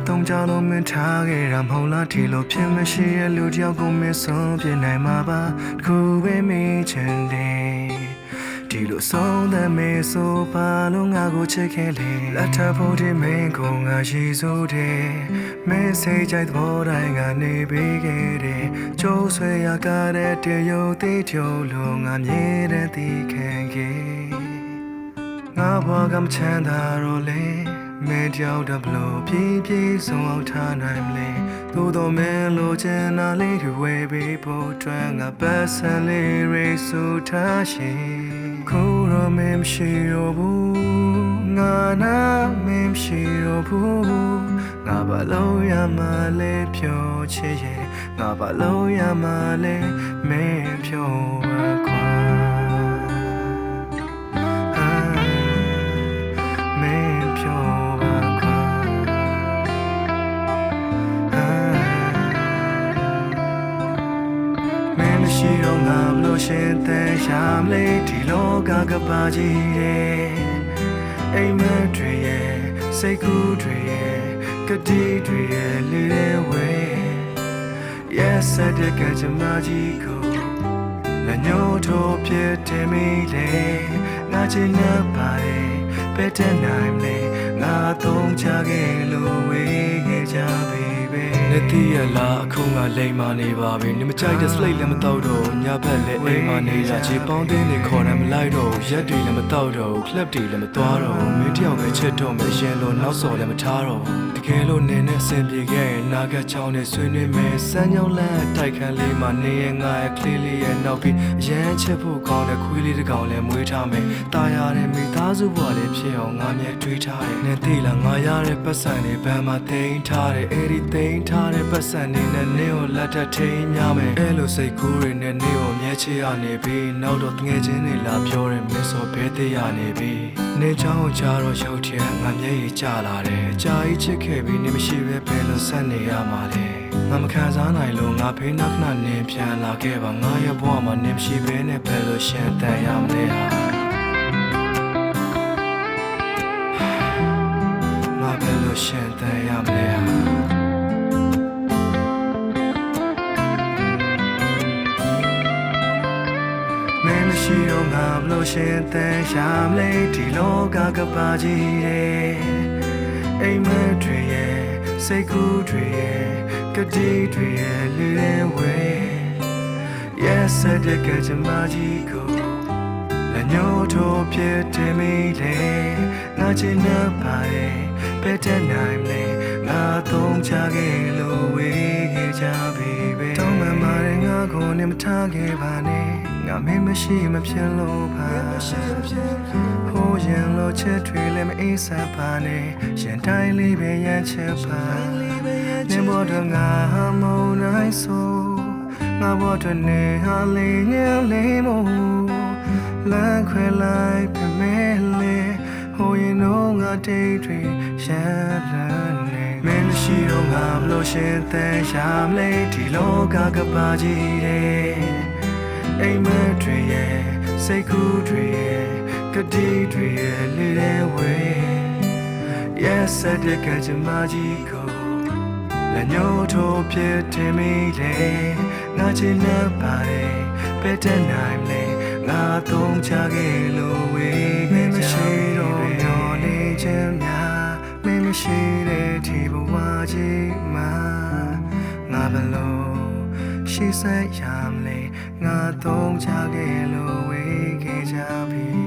သုံးကြလို့မင်းထားခဲ့တာမဟုတ်လားထီလို့ဖြစ်မရှိရဲ့လူတယောက်ကိုမင်းဆုံးပြနိုင်မှာပါတခုပဲမေးချင်တယ်ဒီလိုဆုံးတဲ့မေးဆိုပါလို့ငါကိုချစ်ခဲ့လေလက်ထပ်ဖို့ဒီမင်းကိုငါရှိစိုးတယ်မင်းစိတ်ကြိုက်သဘောတိုင်းကနေပေးခဲ့တယ်ကျိုးဆွေရကားတဲ့တရုပ်သေးချုံလို့ငါမြဲတဲ့သိခံခဲ့ငါဘွားကမချမ်းသာတော့လေမင်းတယောက်တဘလို့ပြေးပြေးဆုံးအောင်ထားနိုင်မလဲသို့တော်မင်းလိုချင်တာလေးတွေဝေပေးဖို့အတွက်ငါပတ်စံလေးရိတ်ဆူထားရှင်ခုတော့မင်းမရှိတော့ဘူးငါနာမင်းမရှိတော့ဘူးငါဘာလို့ရမှာလဲပြောချင်ရဲ့ငါဘာလို့ရမှာလဲမင်းပြောပါကွာရှိတော့ငါမလို့ရှင်တဲ့ရှာမလေးဒီလောကကပါကြီးရဲ့အိမ်မက်တွေရဲ့စိတ်ကူးတွေရဲ့ကတိတွေရဲ့လေးတဲ့ဝဲ Yes တဲ့ကကြမကြီးကိုလက်ညှိုးထိုးပြတယ်မိလေငါချင်နေပါတယ်ပဲတဲ့နိုင်လေငါသုံးချခဲ့လို့ဝေးခဲ့ကြပြီနေတီးရလားအခုငါလိမ်မာနေပါပြီနေမကြိုက်တဲ့ slate လည်းမတော့တော့ညဘက်လည်းအိမ်မာနေလာချေပေါင်းတင်းနေခေါ်တယ်မလိုက်တော့ရက်တွေလည်းမတော့တော့ club တွေလည်းမသွားတော့မင်းတယောက်ပဲချစ်တော့မယ်ရှင်လို့နောက်စော်လည်းမထားတော့တကယ်လို့နေနဲ့ဆင်ပြေခဲ့ရင်နာကချောင်းနဲ့ဆွေးနွေးမယ်စမ်းကြောင်းလမ်းတိုက်ခန်းလေးမှာနေရငါရဲ့ကလေးလေးရဲ့နောက်ပြီးအရန်ချစ်ဖို့ကောင်းတဲ့ခွေးလေးတစ်ကောင်လည်းမွေးထားမယ်ตายရတဲ့မိသားစုဘဝလေးဖြစ်အောင်ငါမြဲတွေးထားတယ်နေသိလားငါရတဲ့ပတ်စံတွေဘယ်မှာသိမ်းထားတယ်အဲ့ဒီသိမ်းထားတဲ့ပတ်စံနေနဲ့နေကိုလက်ထပ်ထိန်များမယ်အဲ့လိုစိတ်ကူးတွေနဲ့နေကိုမြဲချရနေပြီနောက်တော့ငယ်ချင်းတွေလာပြောတယ်မင်းစောဘဲသေးရနေပြီနေချောင်းချတော့ရုပ်ထက်ငါမျက်ရည်ကျလာတယ်ကြာကြီးချစ်ခဲ့ပြီးနေမရှိပဲဘယ်လိုဆက်နေရမှာလဲငါမခံစားနိုင်လို့ငါဖေးနောက်ခဏနေပြန်လာခဲ့ပါငါရဲ့ဘဝမှာနေမရှိပဲနဲ့ဘယ်လိုရှင်တန်ရမလဲဟာငါဘယ်လိုရှင်တန်ရမလဲဟာရှိတော့ငါမလို့ရှင်တဲ့ရှာမလေးဒီလောကကပါကြီးရဲ့အိမ်မက်တွေရဲ့စိတ်ကူးတွေရဲ့ကတိတွေရဲ့လူတွေဝဲ Yes တဲ့ကကြမကြီးကိုလက်ညှိုးထိုးပြတယ်မိလေငါချင်နေပါတယ်ပဲတဲ့နိုင်လေငါသုံးချခဲ့လို့ဝေးခဲ့ကြပြီပဲတောင်းမှန်ပါတယ်ငါကိုနေမထားခဲ့ပါနဲ့ငါမင်းမရှိမဖြစ်လို့ပါဟိုရင်လို့ချစ်တွေလည်းမအေးစားပါနဲ့ရှင်တိုင်းလေးပဲရမ်းချစ်ပါနေဘောတော့ငါမုန်းနိုင်ဆိုငါဘောတော့နေဟာလေးညလေးမို့လမ်းခွဲလိုက်ပြမဲလေဟိုရင်တော့ငါတိတ်တွေရှမ်းလန်းနေမင်းမရှိတော့ငါမလို့ရှင်တဲ့ရှာမလေးဒီလောကကပါကြီးတဲ့အိမ်မက်တွေရဲ့စိတ်ကူးတွေရဲ့ကတိတွေရဲ့လေးတဲ့ဝဲ Yes တဲ့ကကြမကြီးကိုလက်ညှိုးထိုးပြတယ်မိလေငါချင်နေပါတယ်ပဲတဲ့နိုင်လေငါသုံးချခဲ့လို့ဝေးမင်းမရှိတော့မျောနေခြင်းများမင်းမရှိတဲ့ဒီဘဝကြီးမှာငါဘလို့ရှိစက်ရမလဲငါသုံးချခဲ့လို့ဝေးခဲ့ကြပြီ